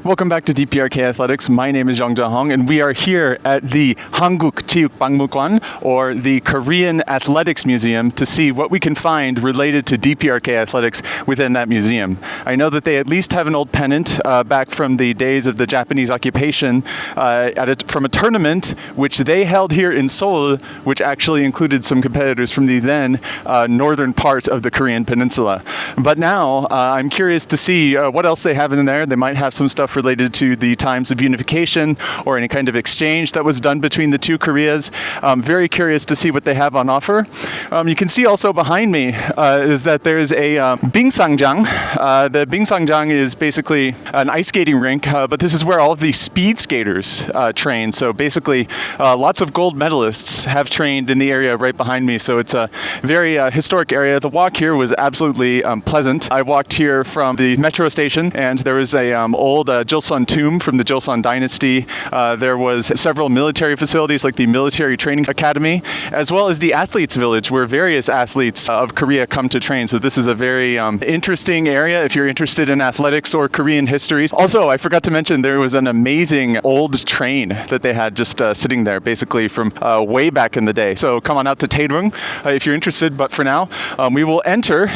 Welcome back to DPRK Athletics. My name is Jong-oh, and we are here at the Hanguk Cheukbangmukwan, or the Korean Athletics Museum, to see what we can find related to DPRK athletics within that museum. I know that they at least have an old pennant back from the days of the Japanese occupation from a tournament which they held here in Seoul, which actually included some competitors from the then northern part of the Korean peninsula. But now I'm curious to see what else they have in there. They might have some stuff related to the times of unification or any kind of exchange that was done between the two Koreas. I'm very curious to see what they have on offer. You can see also behind me is that there's a Bingsangjang. The Bingsangjang is basically an ice skating rink, but this is where all of the speed skaters train. So basically lots of gold medalists have trained in the area right behind me. So it's a very historic area. The walk here was absolutely pleasant. I walked here from the metro station, and there was a old Joseon tomb from the Joseon dynasty. There was several military facilities like the Military Training Academy, as well as the Athletes Village, where various athletes of Korea come to train. So this is a very interesting area if you're interested in athletics or Korean histories. Also, I forgot to mention there was an amazing old train that they had just sitting there, basically from way back in the day. So come on out to Taedong if you're interested. But for now, we will enter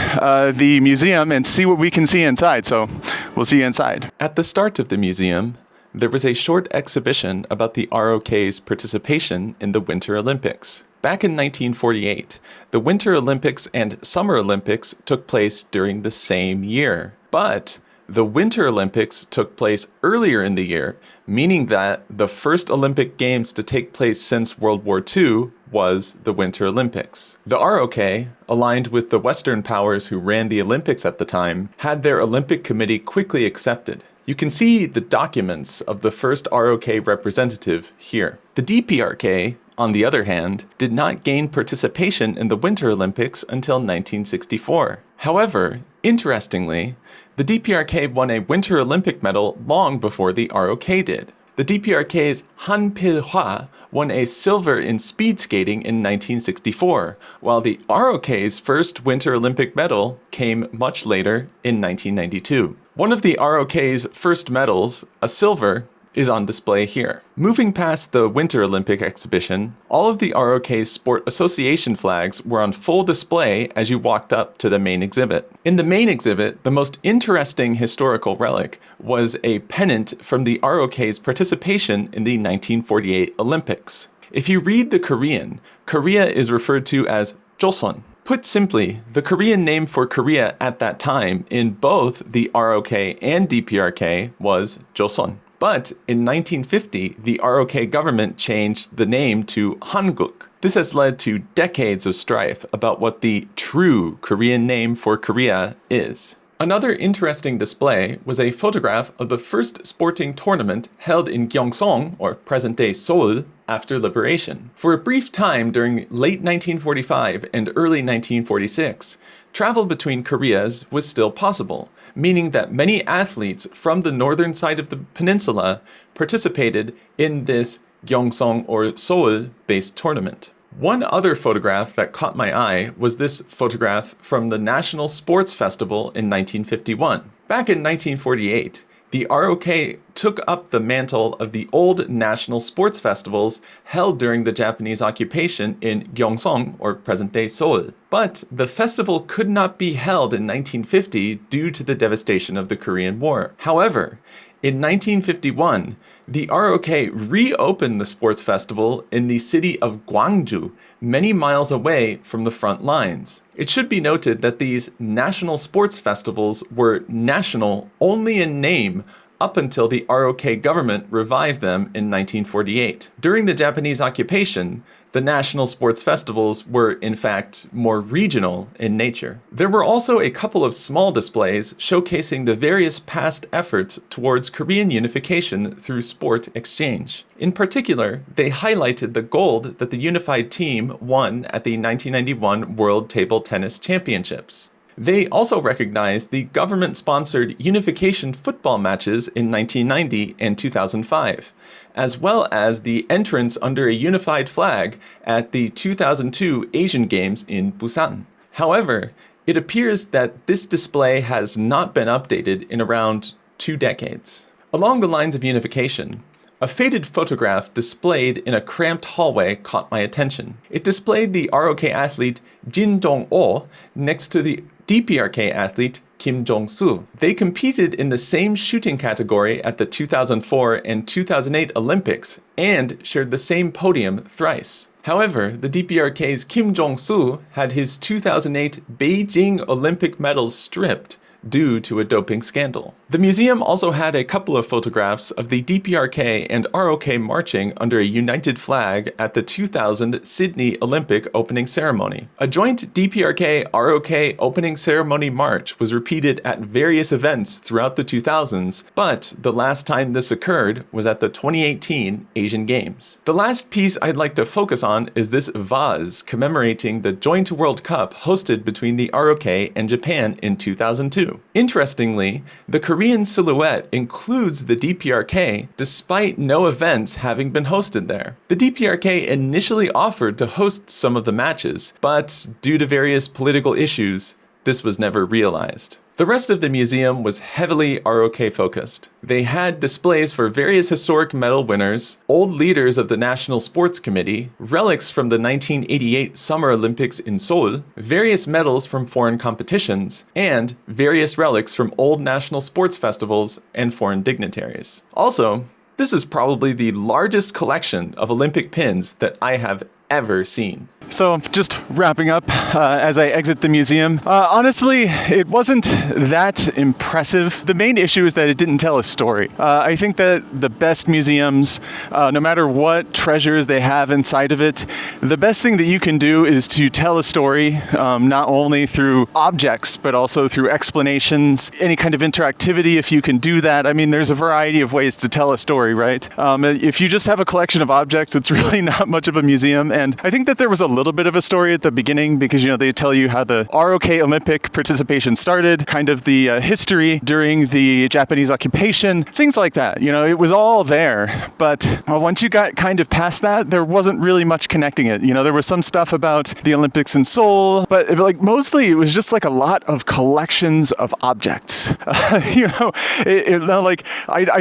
the museum and see what we can see inside. So we'll see you inside. At the start of the museum, there was a short exhibition about the ROK's participation in the Winter Olympics. Back in 1948, the Winter Olympics and Summer Olympics took place during the same year. But the Winter Olympics took place earlier in the year, meaning that the first Olympic Games to take place since World War II was the Winter Olympics. The ROK, aligned with the Western powers who ran the Olympics at the time, had their Olympic Committee quickly accepted. You can see the documents of the first ROK representative here. The DPRK, on the other hand, did not gain participation in the Winter Olympics until 1964. However, interestingly, the DPRK won a Winter Olympic medal long before the ROK did. The DPRK's Han Pil-hwa won a silver in speed skating in 1964, while the ROK's first Winter Olympic medal came much later in 1992. One of the ROK's first medals, a silver, is on display here. Moving past the Winter Olympic exhibition, all of the ROK's Sport Association flags were on full display as you walked up to the main exhibit. In the main exhibit, the most interesting historical relic was a pennant from the ROK's participation in the 1948 Olympics. If you read the Korean, Korea is referred to as Joseon. Put simply, the Korean name for Korea at that time in both the ROK and DPRK was Joseon. But in 1950, the ROK government changed the name to Hanguk. This has led to decades of strife about what the true Korean name for Korea is. Another interesting display was a photograph of the first sporting tournament held in Gyeongsong, or present-day Seoul, after liberation. For a brief time during late 1945 and early 1946, travel between Koreas was still possible, meaning that many athletes from the northern side of the peninsula participated in this Gyeongsong or Seoul-based tournament. One other photograph that caught my eye was this photograph from the National Sports Festival in 1951. Back in 1948, the ROK took up the mantle of the old national sports festivals held during the Japanese occupation in Gyeongsong, or present-day Seoul. But the festival could not be held in 1950 due to the devastation of the Korean War. However, in 1951, the ROK reopened the sports festival in the city of Gwangju, many miles away from the front lines. It should be noted that these national sports festivals were national only in name up until the ROK government revived them in 1948. During the Japanese occupation, the national sports festivals were, in fact, more regional in nature. There were also a couple of small displays showcasing the various past efforts towards Korean unification through sport exchange. In particular, they highlighted the gold that the unified team won at the 1991 World Table Tennis Championships. They also recognized the government-sponsored unification football matches in 1990 and 2005, as well as the entrance under a unified flag at the 2002 Asian Games in Busan. However, it appears that this display has not been updated in around 2 decades. Along the lines of unification, a faded photograph displayed in a cramped hallway caught my attention. It displayed the ROK athlete Jong-oh next to the DPRK athlete Kim Jong-soo. They competed in the same shooting category at the 2004 and 2008 Olympics and shared the same podium thrice. However, the DPRK's Kim Jong-soo had his 2008 Beijing Olympic medals stripped due to a doping scandal. The museum also had a couple of photographs of the DPRK and ROK marching under a united flag at the 2000 Sydney Olympic opening ceremony. A joint DPRK-ROK opening ceremony march was repeated at various events throughout the 2000s, but the last time this occurred was at the 2018 Asian Games. The last piece I'd like to focus on is this vase commemorating the joint World Cup hosted between the ROK and Japan in 2002. Interestingly, the Korean silhouette includes the DPRK despite no events having been hosted there. The DPRK initially offered to host some of the matches, but due to various political issues, this was never realized. The rest of the museum was heavily ROK focused. They had displays for various historic medal winners, old leaders of the National Sports Committee, relics from the 1988 Summer Olympics in Seoul, various medals from foreign competitions, and various relics from old national sports festivals and foreign dignitaries. Also, this is probably the largest collection of Olympic pins that I have ever seen. So just wrapping up as I exit the museum, honestly, it wasn't that impressive. The main issue is that it didn't tell a story. I think that the best museums, no matter what treasures they have inside of it, the best thing that you can do is to tell a story, not only through objects, but also through explanations, any kind of interactivity if you can do that. I mean, there's a variety of ways to tell a story, right? If you just have a collection of objects, it's really not much of a museum. And I think that there was a little bit of a story at the beginning because, they tell you how the ROK Olympic participation started, kind of the history during the Japanese occupation, things like that. It was all there. But once you got kind of past that, there wasn't really much connecting it. There was some stuff about the Olympics in Seoul, but mostly it was just a lot of collections of objects. I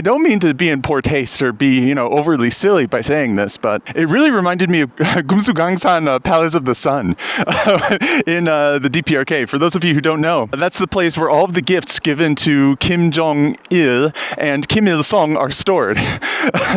don't mean to be in poor taste or be, overly silly by saying this, but it really reminded me of Gumsugangsan Palace of the Sun in the DPRK. For those of you who don't know, that's the place where all of the gifts given to Kim Jong-il and Kim Il-sung are stored.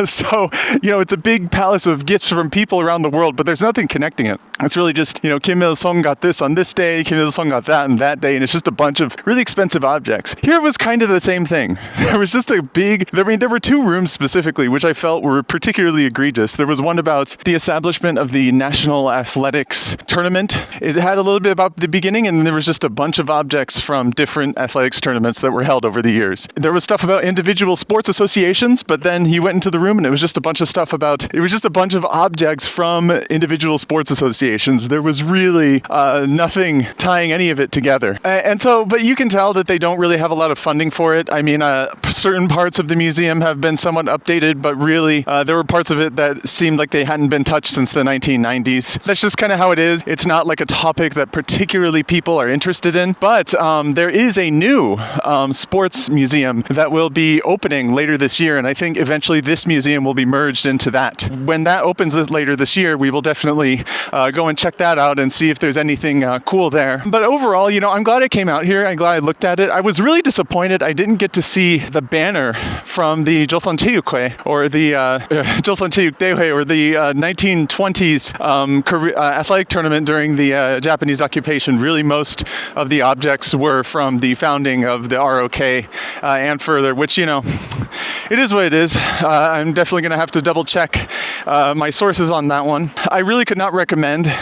So, it's a big palace of gifts from people around the world, but there's nothing connecting it. It's really just, Kim Il-sung got this on this day, Kim Il-sung got that on that day, and it's just a bunch of really expensive objects. Here it was kind of the same thing. There was just there were two rooms specifically, which I felt were particularly egregious. There was one about the establishment of the National Athletics Tournament. It had a little bit about the beginning, and there was just a bunch of objects from different athletics tournaments that were held over the years. There was stuff about individual sports associations, but then you went into the room and it was just a bunch of objects from individual sports associations. There was really nothing tying any of it together. But you can tell that they don't really have a lot of funding for it. I mean, certain parts of the museum have been somewhat updated, but really there were parts of it that seemed like they hadn't been touched since the 1990s. That's just kind of how it is. It's not like a topic that particularly people are interested in, but there is a new sports museum that will be opening later this year, and I think eventually this museum will be merged into that. When that opens later this year, we will definitely go and check that out and see if there's anything cool there. But overall, I'm glad I came out here. I'm glad I looked at it. I was really disappointed I didn't get to see the banner from the Joseon Cheukdae or the Joseon Cheukdae or the 1920s athletic tournament during the Japanese occupation. Really, most of the objects were from the founding of the ROK and further, which, it is what it is. I'm definitely going to have to double check my sources on that one. I really could not recommend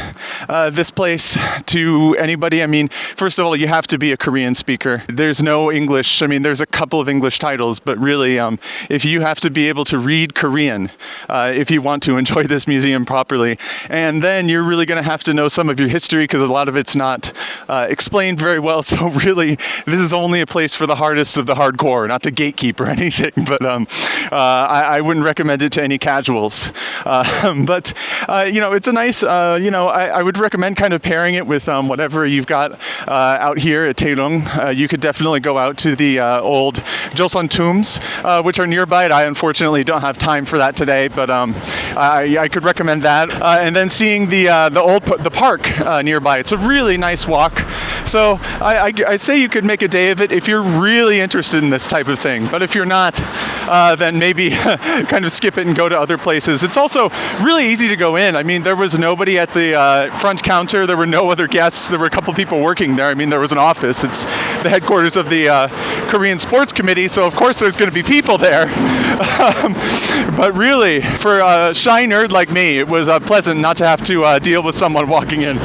this place to anybody. I mean, first of all, you have to be a Korean speaker. There's no English. I mean, there's a couple of English titles, but really, if you have to be able to read Korean, if you want to enjoy this museum properly, and then you you're really going to have to know some of your history because a lot of it's not explained very well. So really, this is only a place for the hardest of the hardcore, not to gatekeep or anything. But I wouldn't recommend it to any casuals. But it's a nice. I would recommend kind of pairing it with whatever you've got out here at Taedong. You could definitely go out to the old Joseon tombs, which are nearby. I unfortunately don't have time for that today, but I could recommend that. And then seeing the park nearby. It's a really nice walk. So I say you could make a day of it if you're really interested in this type of thing. But if you're not, then maybe kind of skip it and go to other places. It's also really easy to go in. I mean, there was nobody at the front counter. There were no other guests. There were a couple people working there. I mean, there was an office. It's the headquarters of the Korean Sports Committee, so of course there's going to be people there. But really, for a shy nerd like me, it was pleasant not to have to deal with someone walking in.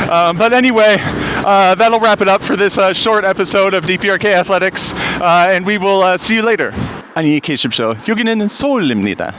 But anyway, that'll wrap it up for this short episode of DPRK Athletics, and we will see you later. 안녕히 계십시오. 여기는 서울입니다.